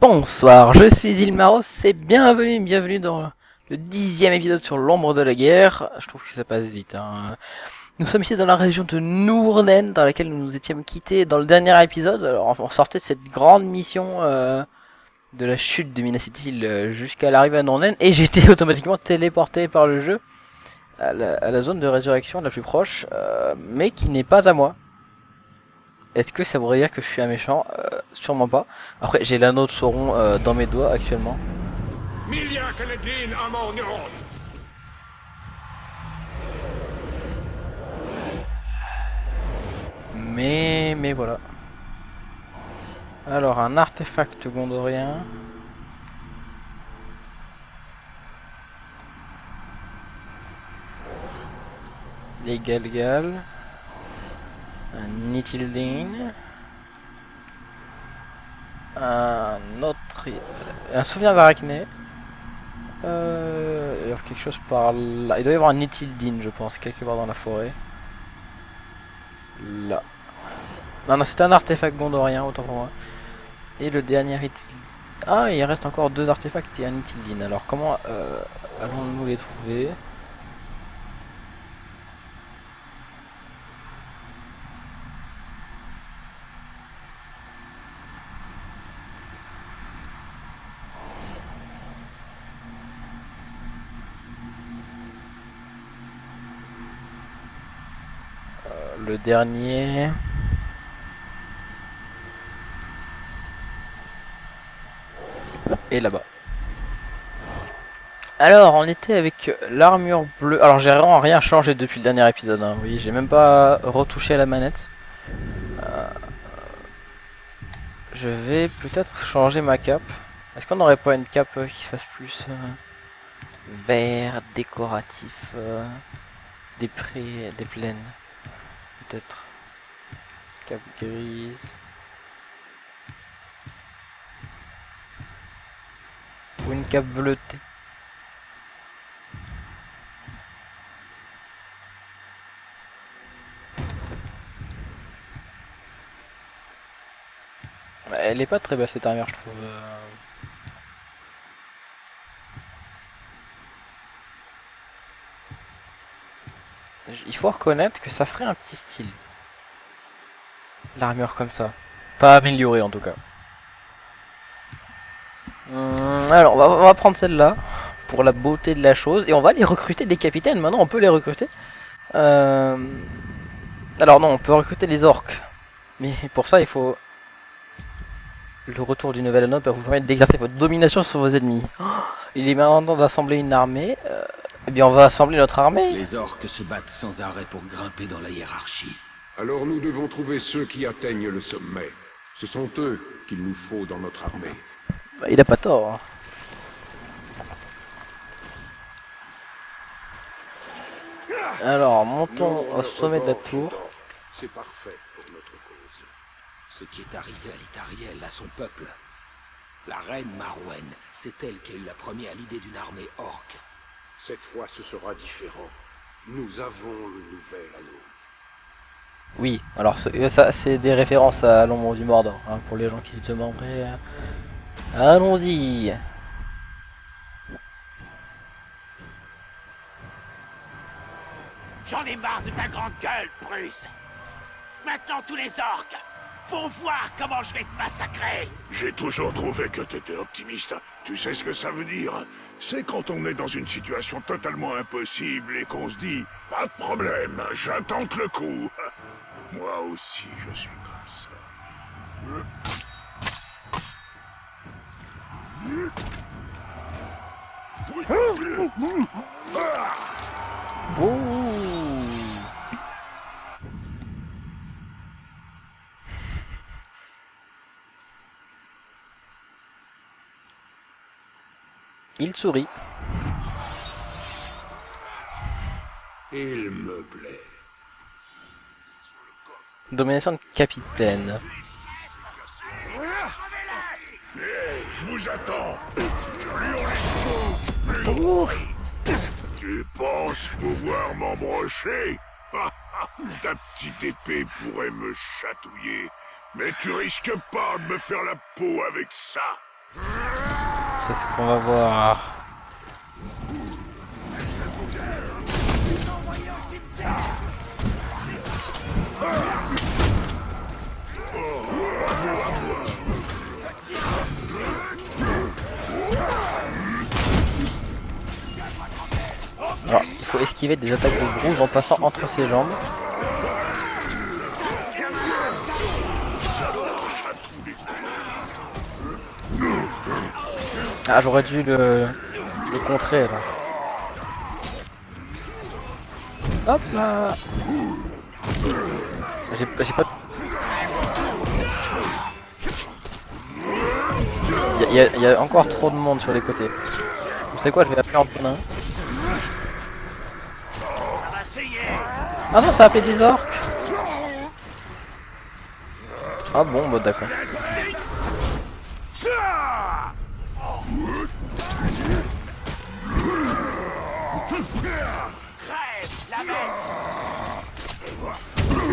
Bonsoir, je suis Ilmaros et bienvenue dans le 10e épisode sur l'ombre de la guerre. Je trouve que ça passe vite. Nous sommes ici dans la région de Nournen, dans laquelle nous nous étions quittés dans le dernier épisode. Alors, on sortait de cette grande mission de la chute de Minas Ithil jusqu'à l'arrivée à Nournen, et j'ai été automatiquement téléporté par le jeu à la zone de résurrection la plus proche, mais qui n'est pas à moi. Est-ce que ça voudrait dire que je suis un méchant? Sûrement pas. Après, j'ai l'anneau de Sauron dans mes doigts actuellement. Milia Kenedlin Amornion. Mais voilà. Alors, un artefact gondorien. Les Galgal. Un Nithildin. Un autre. Un souvenir d'Arachné. Il y a quelque chose par là. Il doit y avoir un Nithildin, je pense, quelque part dans la forêt. Là. Non, c'est un artefact gondorien, autant pour moi. Et le dernier Nithildin. Ah, il reste encore deux artefacts et un Nithildin. Alors, comment allons-nous les trouver? Le dernier. Et là-bas. Alors, on était avec l'armure bleue. Alors, j'ai vraiment rien changé depuis le dernier épisode. Hein. Oui, j'ai même pas retouché à la manette. Je vais peut-être changer ma cape. Est-ce qu'on n'aurait pas une cape qui fasse plus vert, décoratif, des prés, des plaines? Peut-être. Cape grise. Ou une cape bleutée. Elle est pas très belle cette armure, je trouve. Il faut reconnaître que ça ferait un petit style. L'armure comme ça. Pas améliorée en tout cas. Alors on va prendre celle-là pour la beauté de la chose et on va les recruter des capitaines. Maintenant on peut les recruter. Alors non, on peut recruter les orques. Mais pour ça il faut le retour du nouvel anneau pour vous permettre d'exercer votre domination sur vos ennemis. Il est maintenant d'assembler une armée. Eh bien on va assembler notre armée. Les orques se battent sans arrêt pour grimper dans la hiérarchie. Alors nous devons trouver ceux qui atteignent le sommet. Ce sont eux qu'il nous faut dans notre armée. Bah, il a pas tort. Alors montons au sommet de la tour. C'est parfait pour notre cause. Ce qui est arrivé à l'Itariel, à son peuple. La reine Marwen, c'est elle qui a eu la première l'idée d'une armée orque. Cette fois ce sera différent. Nous avons le nouvel anneau. Oui, alors ça c'est des références à l'ombre du Mordor, hein, pour les gens qui se demanderaient. Allons-y. J'en ai marre de ta grande gueule, Bruce. Maintenant tous les orques vont voir comment je vais te massacrer. J'ai toujours trouvé que t'étais optimiste. Tu sais ce que ça veut dire? C'est quand on est dans une situation totalement impossible et qu'on se dit « Pas de problème, j'attente le coup ». Moi aussi, je suis comme ça. Ouh. Il sourit. Il me plaît. Domination de capitaine. Je vous attends. Ouh. Tu penses pouvoir m'embrocher? Ta petite épée pourrait me chatouiller, mais tu risques pas de me faire la peau avec ça. C'est ce qu'on va voir. Alors, il faut esquiver des attaques de Bruce en passant entre ses jambes. Ah, j'aurais dû le contrer là. Hop là. J'ai pas... Il y a encore trop de monde sur les côtés. Vous savez quoi, je vais appeler en prendre un. Ah non, ça a appelé des orques. Ah bon, bah d'accord.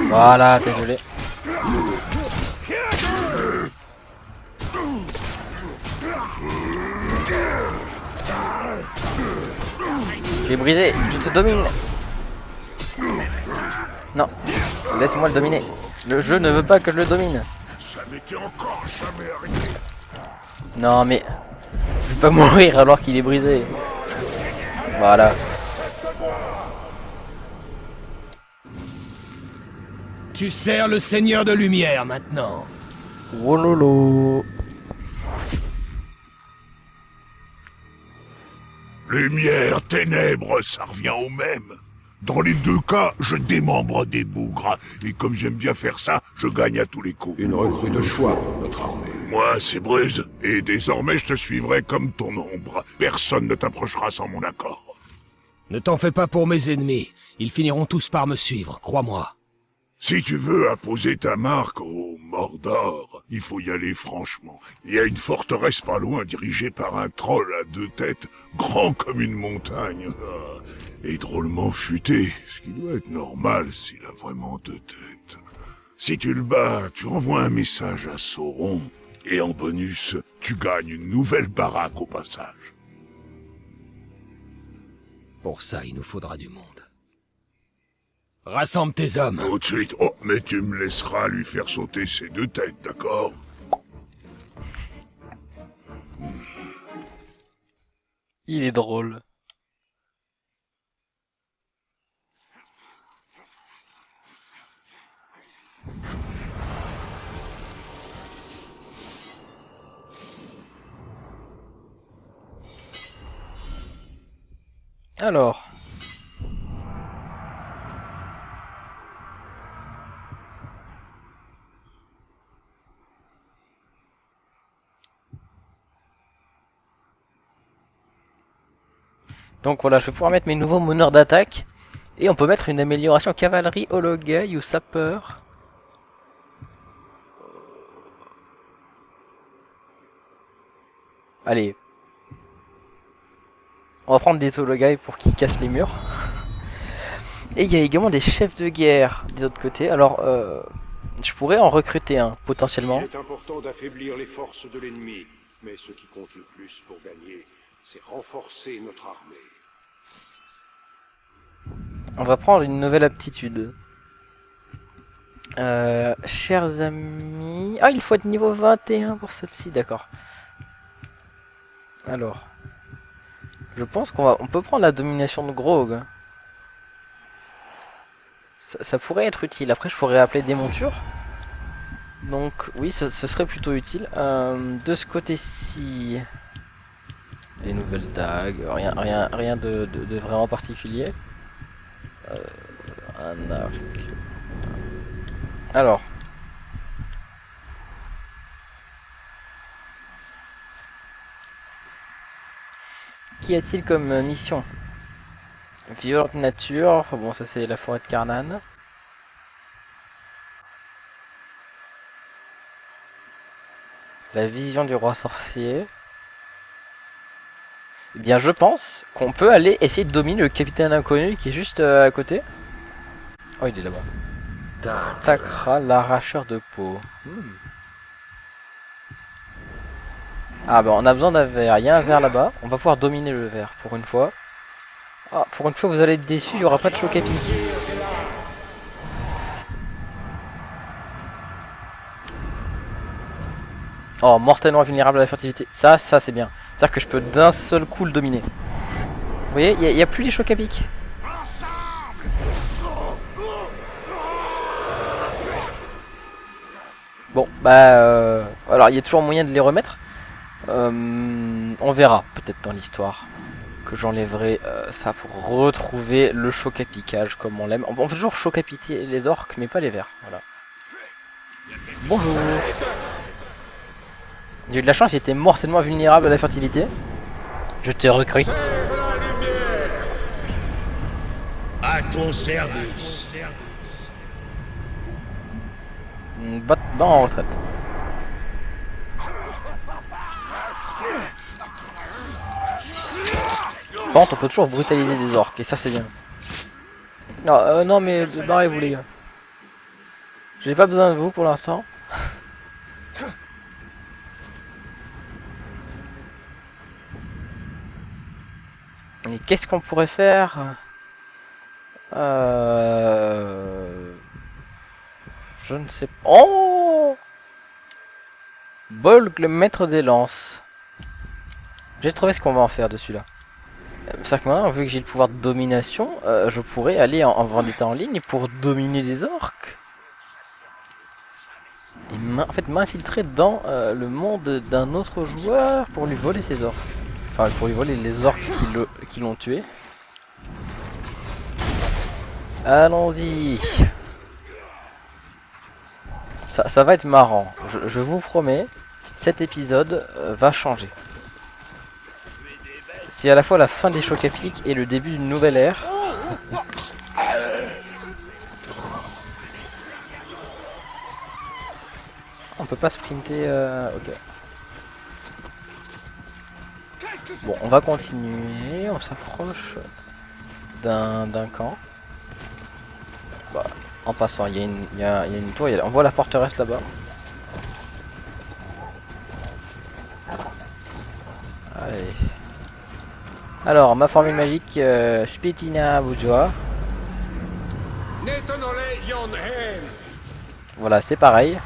Voilà, désolé. Je l'ai brisé, je te domine. Non, laisse-moi le dominer. Le jeu ne veut pas que je le domine. Ça m'était encore jamais arrivé. Non mais, je vais pas mourir alors qu'il est brisé. Voilà. Tu sers le Seigneur de Lumière maintenant. Wololo. Lumière, ténèbres, ça revient au même. Dans les deux cas, je démembre des bougres. Et comme j'aime bien faire ça, je gagne à tous les coups. Une recrue de choix pour notre armée. Moi, c'est Bruce. Et désormais, je te suivrai comme ton ombre. Personne ne t'approchera sans mon accord. Ne t'en fais pas pour mes ennemis. Ils finiront tous par me suivre, crois-moi. Si tu veux apposer ta marque au Mordor, il faut y aller franchement. Il y a une forteresse pas loin dirigée par un troll à deux têtes, grand comme une montagne. Et drôlement futé, ce qui doit être normal s'il a vraiment deux têtes. Si tu le bats, tu envoies un message à Sauron, et en bonus, tu gagnes une nouvelle baraque au passage. Pour ça, il nous faudra du monde. Rassemble tes hommes. Tout de suite. Oh, mais tu me laisseras lui faire sauter ses deux têtes, d'accord? Il est drôle. Alors. Donc voilà, je vais pouvoir mettre mes nouveaux meneurs d'attaque. Et on peut mettre une amélioration cavalerie, hologueil ou sapeur. Allez. On va prendre des hologueils pour qu'ils cassent les murs. Et il y a également des chefs de guerre des autres côtés. Alors, je pourrais en recruter un, potentiellement. Il est important d'affaiblir les forces de l'ennemi, mais ce qui compte le plus pour gagner, c'est renforcer notre armée. On va prendre une nouvelle aptitude. Chers amis... Ah, il faut être niveau 21 pour celle-ci, d'accord. Alors... Je pense on peut prendre la domination de Grog. Ça pourrait être utile. Après, je pourrais appeler des montures. Donc, oui, ce serait plutôt utile. De ce côté-ci... Des nouvelles dagues. Rien de vraiment particulier. Un arc. Alors. Qu'y a-t-il comme mission? Violente nature. Bon, ça c'est la forêt de Carnan. La vision du roi sorcier. Eh bien, je pense qu'on peut aller essayer de dominer le capitaine inconnu qui est juste à côté. Oh, il est là-bas. Takra, l'arracheur de peau. Ah bah on a besoin d'un verre, il y a un verre là-bas, on va pouvoir dominer le verre pour une fois. Ah, pour une fois vous allez être déçus, il n'y aura pas de choc à pic. Oh, mortellement vulnérable à la furtivité, ça c'est bien. C'est-à-dire que je peux d'un seul coup le dominer. Vous voyez, il n'y a plus les chocs à pic. Bon, bah alors il y a toujours moyen de les remettre. On verra peut-être dans l'histoire que j'enlèverai ça pour retrouver le choc à piquage comme on l'aime. On peut toujours choc à piquer les orques mais pas les vers. Voilà. Bonjour. J'ai eu de la chance, il était mortellement vulnérable à la furtivité. Je te recrute. À ton service. Bat en retraite. Par contre, on peut toujours brutaliser des orques et ça c'est bien. Non, non mais barrez-vous les gars. J'ai pas besoin de vous pour l'instant. Et qu'est-ce qu'on pourrait faire Je ne sais pas. Oh Bolg, le maître des lances. J'ai trouvé ce qu'on va en faire de celui-là. C'est-à-dire que maintenant, vu que j'ai le pouvoir de domination, je pourrais aller en vendetta en ligne pour dominer des orques. Et en fait m'infiltrer dans le monde d'un autre joueur pour lui voler ses orques. Enfin, pour lui voler les orques qui l'ont tué. Allons-y. Ça va être marrant. Je vous promets, cet épisode va changer. C'est à la fois la fin des chocs à pic et le début d'une nouvelle ère. On peut pas sprinter, ok. Bon, on va continuer, on s'approche d'un camp. Bah, en passant, il y a une tour, on voit la forteresse là-bas. Allez. Alors, ma formule magique, Spitina Bourgeois. Voilà, c'est pareil.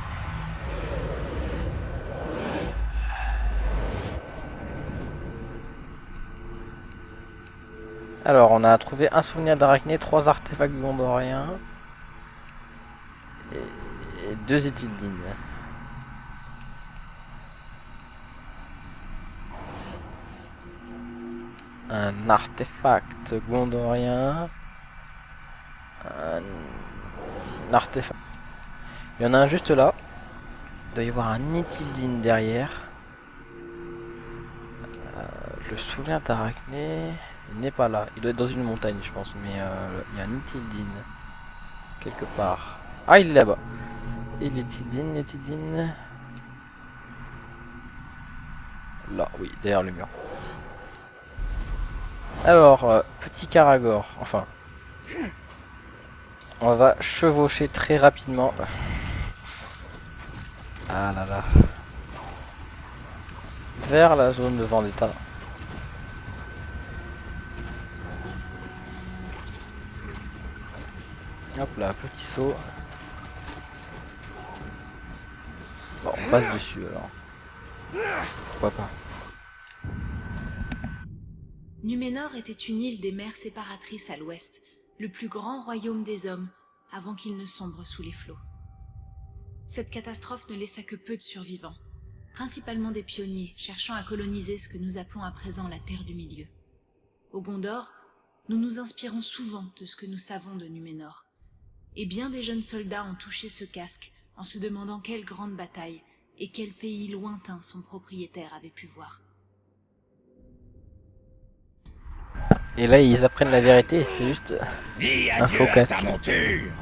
Alors, on a trouvé un souvenir d'arachné, 3 artefacts gondoriens et 2 éthildines. Un artefact gondorien, un artefact. Il y en a un juste là. Il doit y avoir un éthildine derrière. Le souvenir d'arachné. Il n'est pas là, il doit être dans une montagne je pense, mais il y a un éthildine quelque part. Ah, il est là-bas. Et l'éthildine. Là, oui, derrière le mur. Alors, petit Karagor, enfin. On va chevaucher très rapidement. Ah là là. Vers la zone de vendetta. Hop là, petit saut. Bon, on passe dessus alors. Pourquoi pas. Numénor était une île des mers séparatrices à l'ouest, le plus grand royaume des hommes, avant qu'il ne sombre sous les flots. Cette catastrophe ne laissa que peu de survivants, principalement des pionniers cherchant à coloniser ce que nous appelons à présent la Terre du Milieu. Au Gondor, nous nous inspirons souvent de ce que nous savons de Numénor. Et bien des jeunes soldats ont touché ce casque en se demandant quelle grande bataille et quel pays lointain son propriétaire avait pu voir. Et là ils apprennent la vérité et c'est juste Dis un adieu faux à casque. ta monture.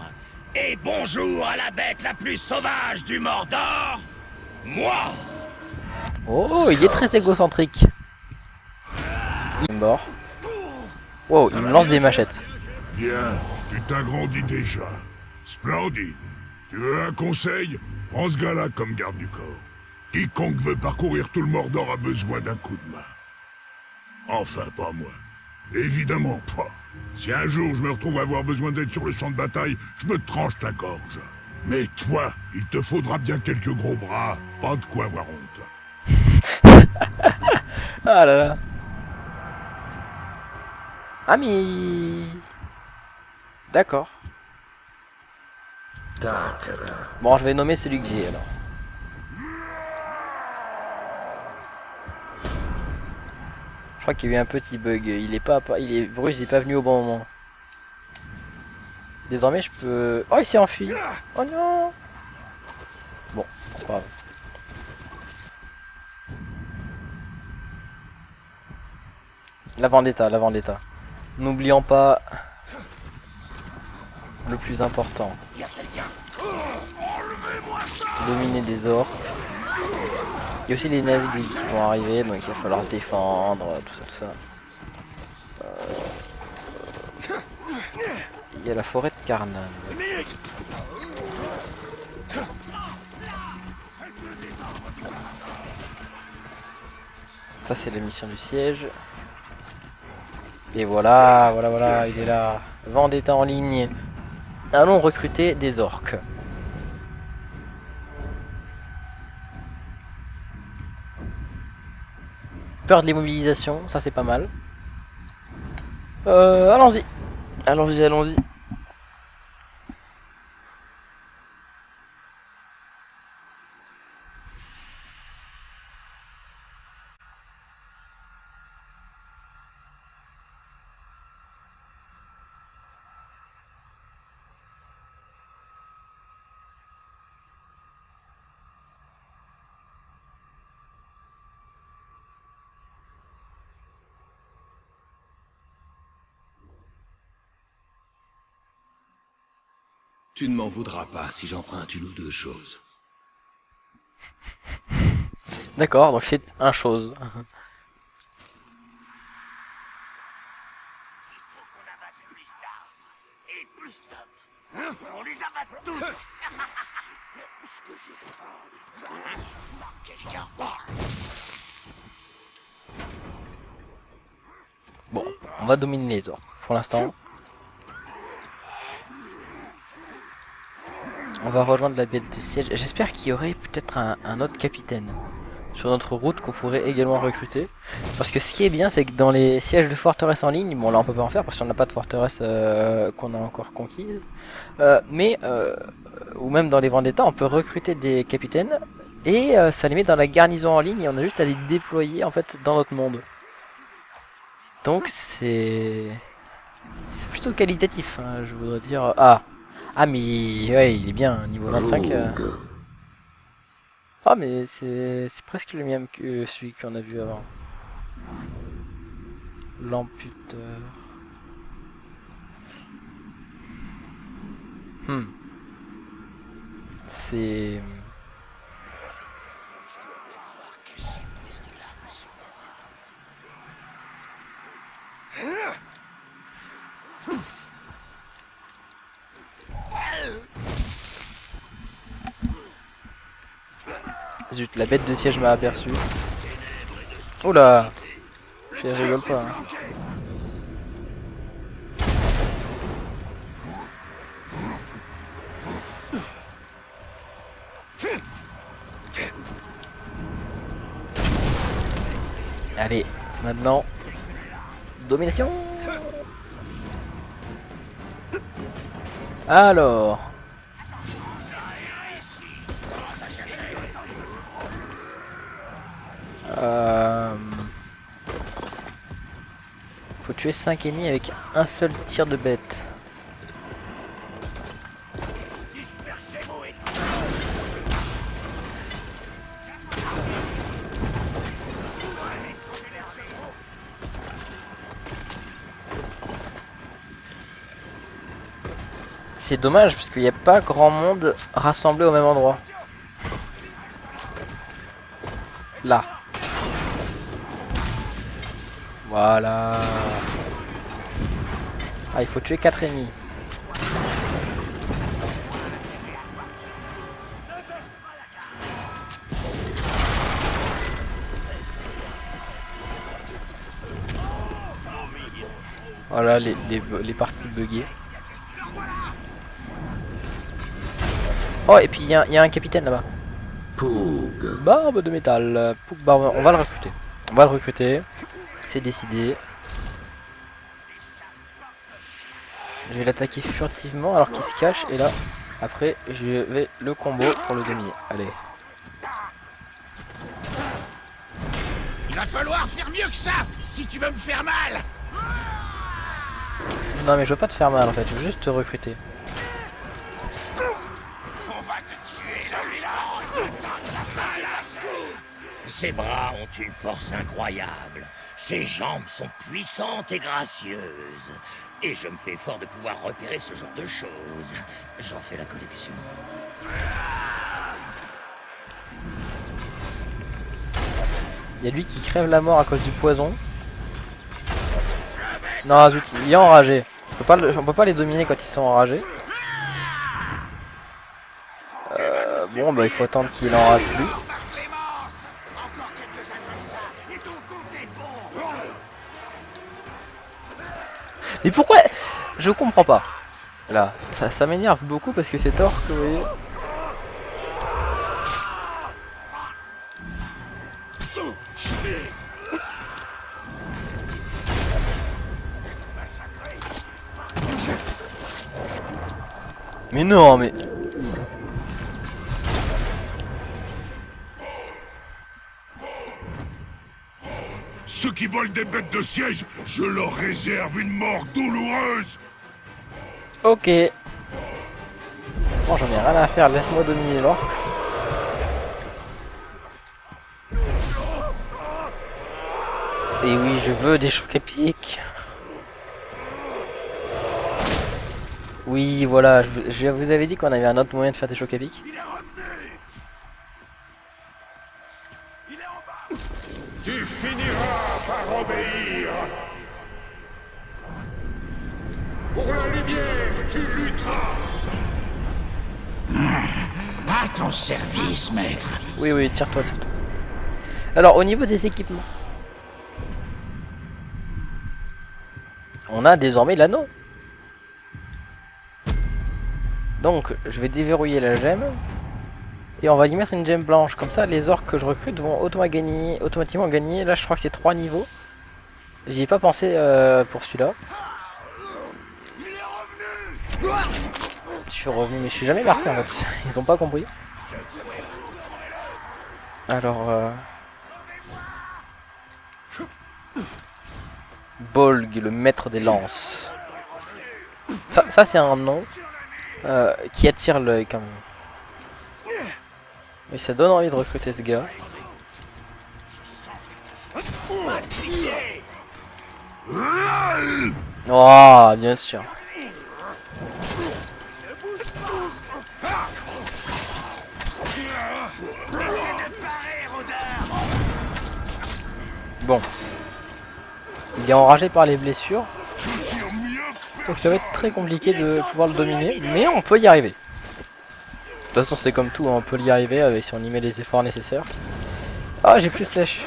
Et bonjour à la bête la plus sauvage du Mordor, moi. Oh, il est très égocentrique. Il est mort. Wow, il me lance des machettes. Bien, tu t'agrandis déjà. Splendide. Tu veux un conseil? Prends ce gars-là comme garde du corps. Quiconque veut parcourir tout le Mordor a besoin d'un coup de main. Enfin, pas moi. Évidemment pas. Si un jour je me retrouve à avoir besoin d'aide sur le champ de bataille, je me tranche la gorge. Mais toi, il te faudra bien quelques gros bras, pas de quoi avoir honte. Ah là là. Ah mais... D'accord. Bon, je vais nommer celui que j'ai alors. Je crois qu'il y a eu un petit bug. Bruce il est pas venu au bon moment. Désormais, je peux... Oh, il s'est enfui. Oh non. Bon, c'est pas grave. La vendetta, la vendetta. N'oublions pas le plus important. Dominer des orques. Il y a aussi les Nazgûl qui vont arriver, donc il va falloir se défendre, tout ça. Il y a la forêt de Carnan. Ça c'est la mission du siège. Et voilà, il est là. Vendetta en ligne. Allons recruter des orques. Peur de l'immobilisation, ça c'est pas mal. Allons-y. Allons-y. Tu ne m'en voudras pas si j'emprunte une ou deux choses. D'accord, donc c'est un chose. On les abat tous. Quelqu'un parle. Bon, on va dominer les orques pour l'instant. On va rejoindre la bête de siège. J'espère qu'il y aurait peut-être un autre capitaine sur notre route qu'on pourrait également recruter. Parce que ce qui est bien, c'est que dans les sièges de forteresse en ligne, bon là on peut pas en faire parce qu'on n'a pas de forteresse qu'on a encore conquise. Ou même dans les Vendetta, on peut recruter des capitaines et ça les met dans la garnison en ligne et on a juste à les déployer en fait dans notre monde. Donc c'est plutôt qualitatif, hein, je voudrais dire. Ah mais ouais, il est bien, niveau 25. Ah mais c'est presque le même que celui qu'on a vu avant. L'amputeur. C'est... Zut, la bête de siège m'a aperçu. Oula, je rigole pas. Hein. Allez, maintenant, domination. Alors. Faut tuer 5 ennemis avec un seul tir de bête. C'est dommage parce qu'il n'y a pas grand monde rassemblé au même endroit. Là. Voilà. Ah, il faut tuer 4 ennemis. Voilà les parties buggées. Oh, et puis il y a un capitaine là-bas. Poog. Barbe de métal. Pouk barbe. On va le recruter. On va le recruter. C'est décidé. Je vais l'attaquer furtivement alors qu'il se cache. Et là, après, je vais le combo pour le dominer. Allez. Il va falloir faire mieux que ça si tu veux me faire mal. Non mais je veux pas te faire mal en fait. Je veux juste te recruter. On va te tuer, celui-là. Ses bras ont une force incroyable. Ses jambes sont puissantes et gracieuses. Et je me fais fort de pouvoir repérer ce genre de choses. J'en fais la collection. Il y a lui qui crève la mort à cause du poison. Non zut, il est enragé. On peut pas les dominer quand ils sont enragés. Bon bah il faut attendre qu'il enrage plus. Mais pourquoi? Je comprends pas. Là, ça m'énerve beaucoup parce que c'est tort que vous voyez. Mais non, mais... Ceux qui volent des bêtes de siège, je leur réserve une mort douloureuse. Ok. Bon, j'en ai rien à faire, laisse-moi dominer l'orque. Et oui, je veux des chocs épiques. Oui, voilà, je vous avais dit qu'on avait un autre moyen de faire des chocs épiques. Tu finiras par obéir. Pour la lumière, tu lutteras. À ton service, maître. Oui, oui, tire-toi, tire-toi. Alors, au niveau des équipements, on a désormais l'anneau. Donc, je vais déverrouiller la gemme. Et on va y mettre une gemme blanche. Comme ça, les orques que je recrute vont automatiquement gagner. Là, je crois que c'est 3 niveaux. J'y ai pas pensé pour celui-là. Je suis revenu, mais je suis jamais parti en fait. Ils ont pas compris. Alors... Bolg, le maître des lances. Ça c'est un nom qui attire l'œil quand même. Mais ça donne envie de recruter ce gars. Oh, bien sûr. Bon. Il est enragé par les blessures. Donc ça va être très compliqué de pouvoir le dominer. Mais on peut y arriver. De toute façon c'est comme tout, hein, on peut y arriver avec, si on y met les efforts nécessaires. Ah, j'ai plus de flèches.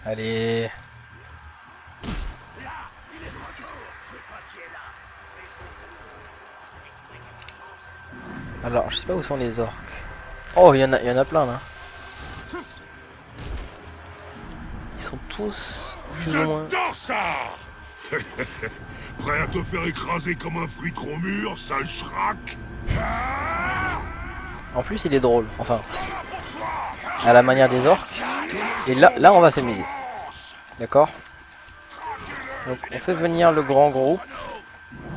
Allez. Alors, je sais pas où sont les orques. Oh, il y en a plein là. Ils sont tous plus ou moins. J'adore ça. Prêt à te faire écraser comme un fruit trop mûr, sale schrack. En plus, il est drôle. Enfin, à la manière des orques. Et là, on va s'amuser. D'accord. Donc, on fait venir le grand groupe,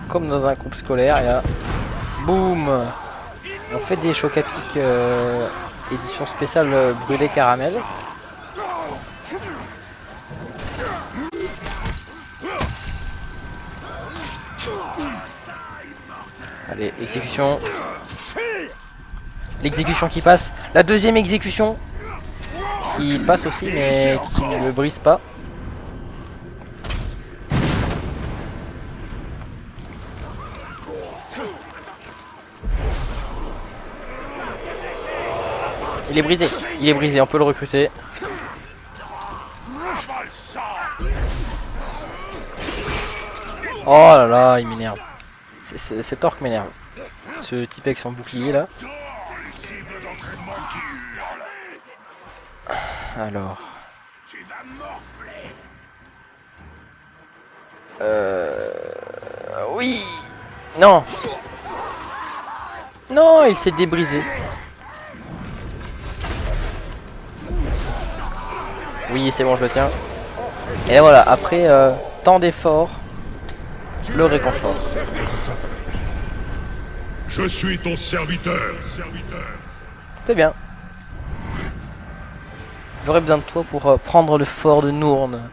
comme dans un groupe scolaire. Et là, boum. On fait des chocs à pic édition spéciale brûlé caramel. Allez, exécution. L'exécution qui passe. La deuxième exécution qui passe aussi mais qui ne brise pas. Il est brisé. Il est brisé, on peut le recruter. Oh là là, il m'énerve. Cet orc m'énerve. Ce type avec son bouclier là. Alors. Oui. Non. Non, il s'est débrisé. Oui, c'est bon, je le tiens. Et voilà, après tant d'efforts, le réconfort. Je suis ton serviteur. C'est bien. J'aurais besoin de toi pour prendre le fort de Nourne.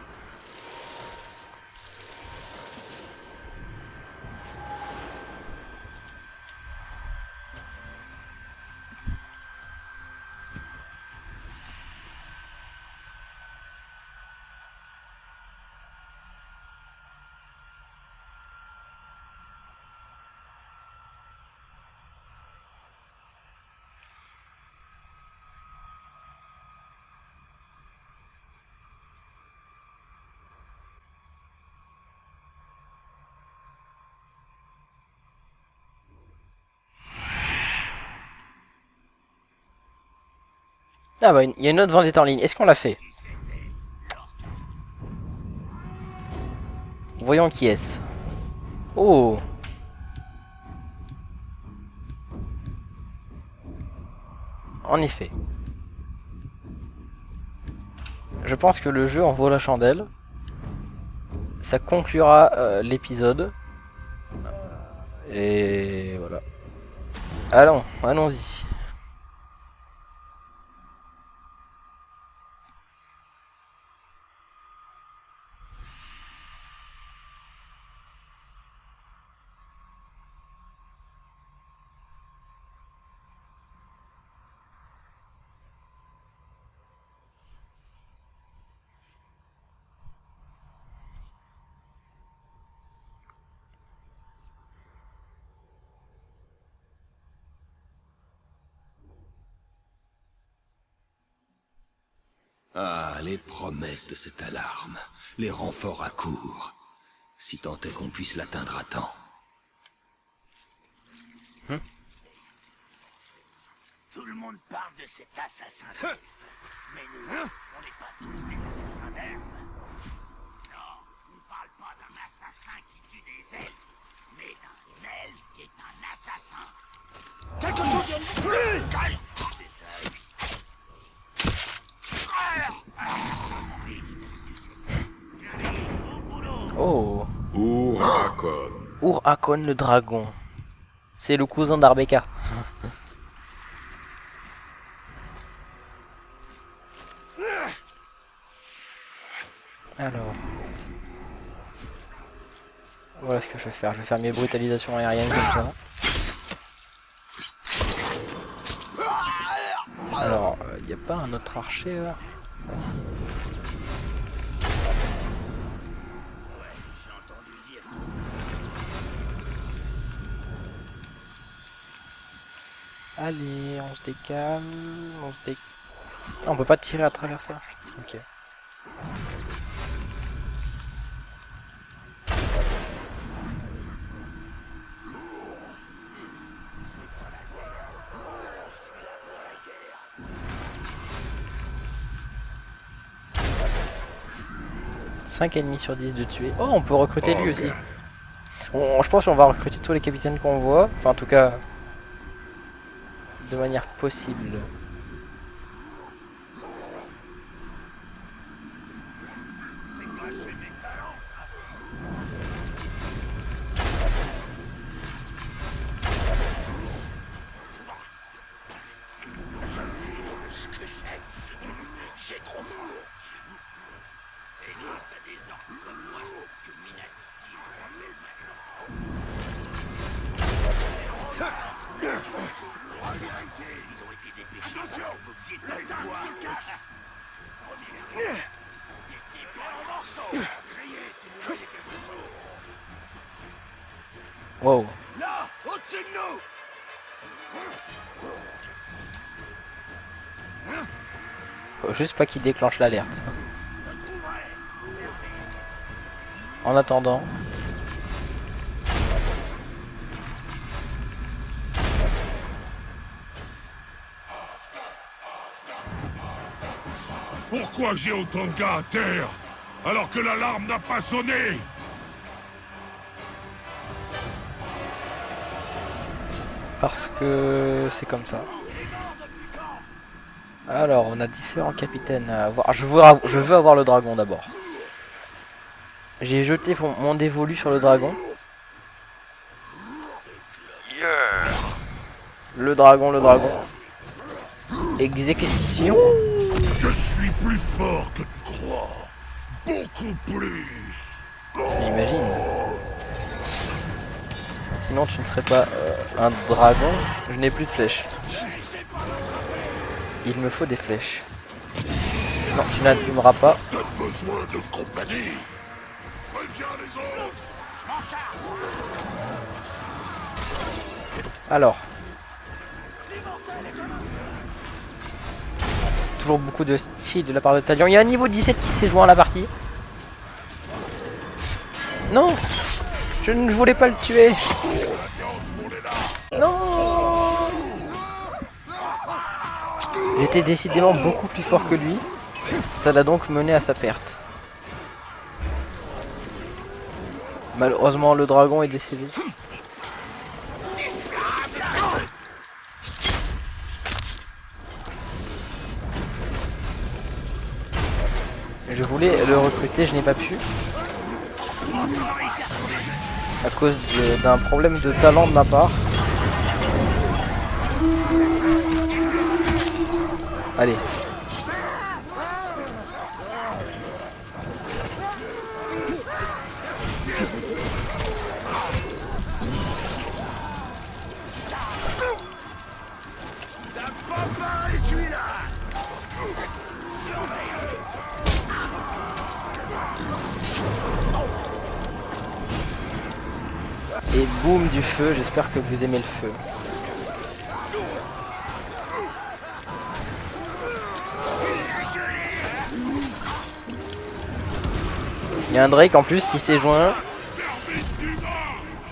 Ah bah, il y a une autre vendette en ligne. Est-ce qu'on l'a fait? Voyons qui est-ce. Oh. En effet. Je pense que le jeu en vaut la chandelle. Ça conclura l'épisode. Et voilà. Allons-y. Ah, les promesses de cette alarme. Les renforts à court. Si tant est qu'on puisse l'atteindre à temps. Tout le monde parle de cet assassin. Mais nous, on n'est pas tous des assassins d'herbe. Non, on ne parle pas d'un assassin qui tue des elfes, mais d'un elfe qui est un assassin. Quelque chose vient de... Oh. Ur-Hakon. Ur-Hakon le dragon. C'est le cousin d'Arbeka. Alors. Voilà ce que je vais faire. Je vais faire mes brutalisations aériennes comme ça. Alors, il n'y a pas un autre archer là? Ah si. Allez, on se décale, Ah, on peut pas tirer à travers ça. Ok. Cinq ennemis sur 10 de tuer. Oh, on peut recruter lui aussi. Je pense qu'on va recruter tous les capitaines qu'on voit. Enfin, en tout cas, de manière possible. J'ai trop faim. C'est grâce à des orques comme moi que Mina City s'appelle maintenant. Ils ont été dépêchés parce que vous faisiez de la bois. Des types en morceaux. Criez si vous voyez quelque chose. Wow. Là, au-dessus de nous! Faut juste pas qu'il déclenche l'alerte. En attendant... Pourquoi j'ai autant de gars à terre alors que l'alarme n'a pas sonné? Parce que c'est comme ça. Alors, on a différents capitaines à avoir. Je veux avoir le dragon d'abord. J'ai jeté mon dévolu sur le dragon. Le dragon, le dragon. Exécution. Je suis plus fort que tu crois. Beaucoup plus. Imagine. Sinon tu ne serais pas un dragon. Je n'ai plus de flèches. Il me faut des flèches. Non, tu n'allumeras pas. T'as besoin de compagnie. Préviens les autres. Alors. Toujours beaucoup de style de la part de Talion. Il y a un niveau 17 qui s'est joint à la partie. Non, je ne voulais pas le tuer. Non. J'étais décidément beaucoup plus fort que lui. Ça l'a donc mené à sa perte. Malheureusement, le dragon est décédé. Je voulais le recruter, je n'ai pas pu. À cause d'un problème de talent de ma part. Allez. Et boum du feu, j'espère que vous aimez le feu. Il y a un Drake en plus qui s'est joint.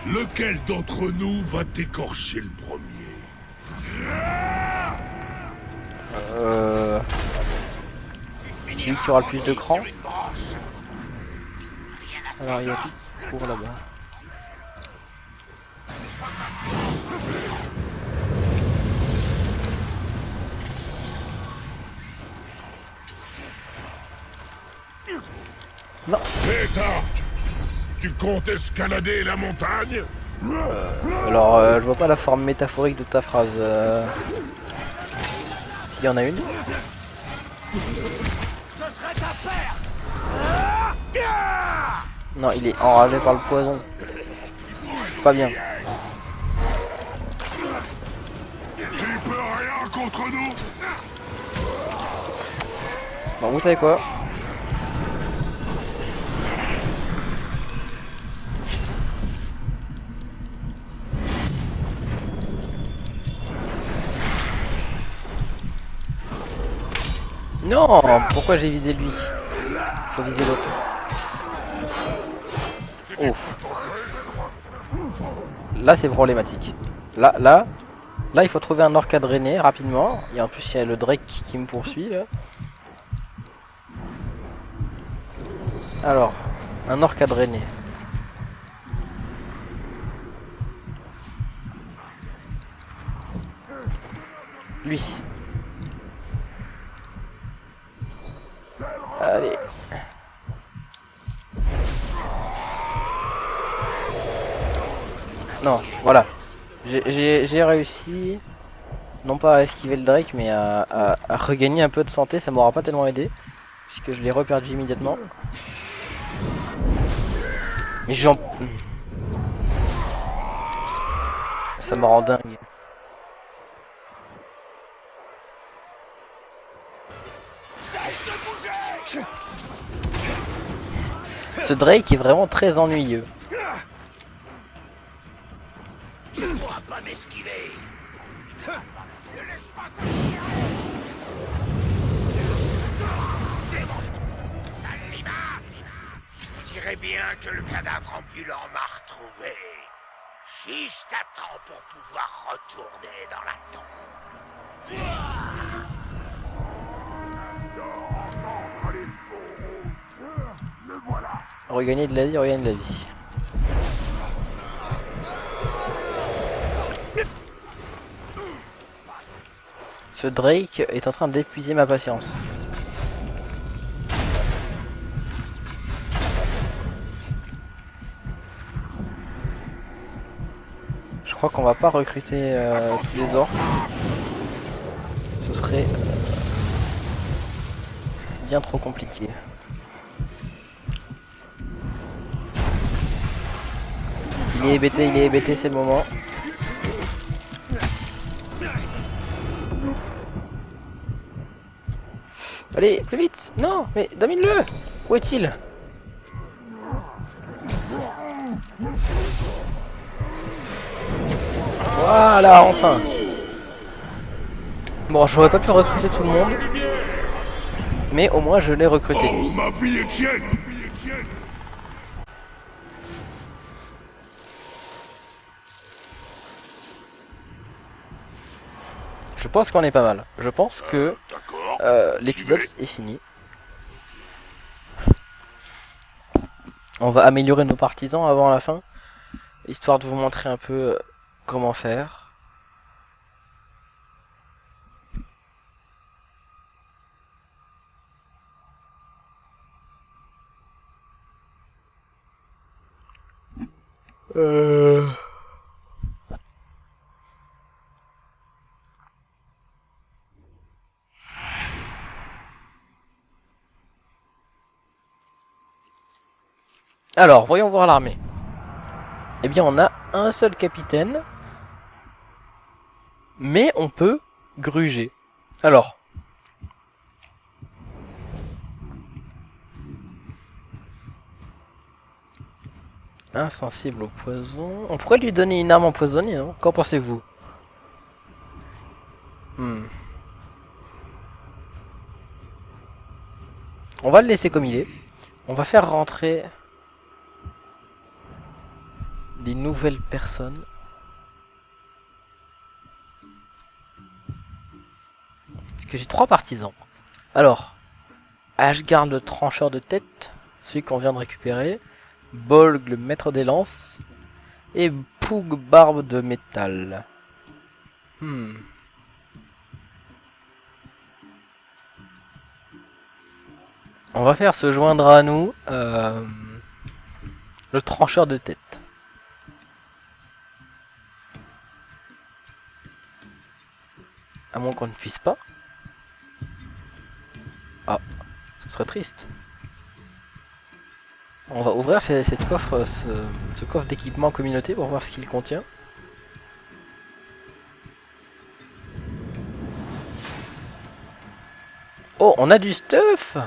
Lequel d'entre nous va t'écorcher le premier? Celui qui aura le plus de cran. Alors il y a tout pour là-bas. Non. Pétard, tu comptes escalader la montagne? Alors je vois pas la forme métaphorique de ta phrase. S'il y en a une. Non, il est enragé par le poison. Pas bien. Tu peux rien contre nous? Bon, vous savez quoi? Non, pourquoi j'ai visé lui? Faut viser l'autre. Ouf. Là c'est problématique. Là, il faut trouver un orc à drainer rapidement. Et en plus il y a le Drake qui me poursuit là. Alors, un orc à drainer. Lui. Allez. Non, voilà. J'ai réussi, non pas à esquiver le Drake, mais à regagner un peu de santé. Ça m'aura pas tellement aidé, puisque je l'ai reperdu immédiatement. Mais j'en... Ça me rend dingue. Ce Drake est vraiment très ennuyeux. Tu ne pourras pas m'esquiver. bien que le cadavre ambulant m'a retrouvé. Juste à temps pour pouvoir retourner dans la tombe. Regagner de la vie, regagner de la vie. Ce Drake est en train d'épuiser ma patience. Je crois qu'on va pas recruter tous les orques. Ce serait bien trop compliqué. Il est hébété, c'est le moment. Allez, plus vite! Non, mais domine-le! Où est-il? Voilà, enfin! Bon, j'aurais pas pu recruter tout le monde, mais au moins je l'ai recruté. Oh, ma vie est tiède. Je pense qu'on est pas mal. Je pense que D'accord. l'épisode est fini. On va améliorer nos partisans avant la fin, histoire de vous montrer un peu comment faire. Alors, voyons voir l'armée. Eh bien, on a un seul capitaine, mais on peut gruger. Alors, insensible au poison. On pourrait lui donner une arme empoisonnée, non? Qu'en pensez-vous? On va le laisser comme il est. On va faire rentrer des nouvelles personnes. Parce que j'ai 3 partisans. Alors, Ashgard le trancheur de tête, celui qu'on vient de récupérer. Bolg le maître des lances. Et Poug barbe de métal. On va faire se joindre à nous le trancheur de tête. À moins qu'on ne puisse pas. Ah, ce serait triste. On va ouvrir cette coffre, ce coffre d'équipement communauté pour voir ce qu'il contient. Oh, on a du stuff!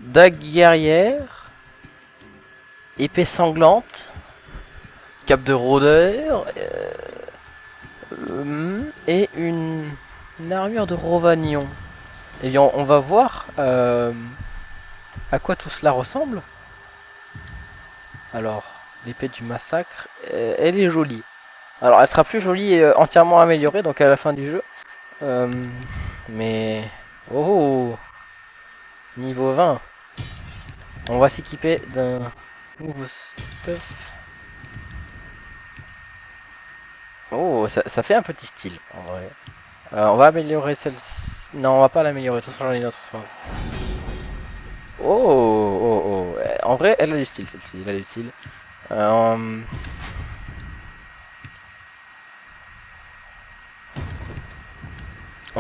Dague guerrière, épée sanglante, cape de rôdeur, et une armure de Rovagnon. Et bien on va voir à quoi tout cela ressemble. Alors, l'épée du massacre, elle est jolie. Alors elle sera plus jolie et entièrement améliorée donc à la fin du jeu. Mais... Oh, niveau 20. On va s'équiper d'un nouveau stuff. Oh, ça fait un petit style en vrai. On va améliorer celle-ci. Non, on va pas l'améliorer. De toute façon, j'en ai une autre. Oh. En vrai, elle a du style celle-ci. Elle a du style. On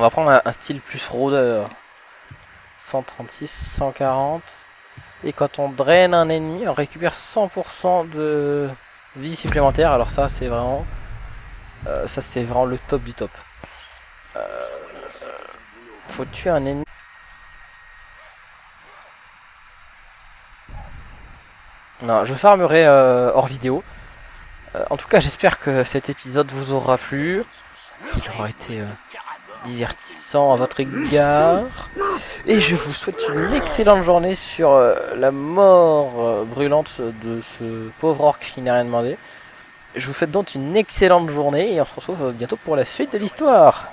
va prendre un style plus rôdeur. 136, 140. Et quand on draine un ennemi, on récupère 100% de vie supplémentaire. Alors ça, c'est vraiment... le top du top. Faut tuer un ennemi. Non, je farmerai hors vidéo. En tout cas, j'espère que cet épisode vous aura plu. Qu'il aura été divertissant à votre égard. Et je vous souhaite une excellente journée sur la mort brûlante de ce pauvre orc qui n'a rien demandé. Je vous souhaite donc une excellente journée et on se retrouve bientôt pour la suite de l'histoire.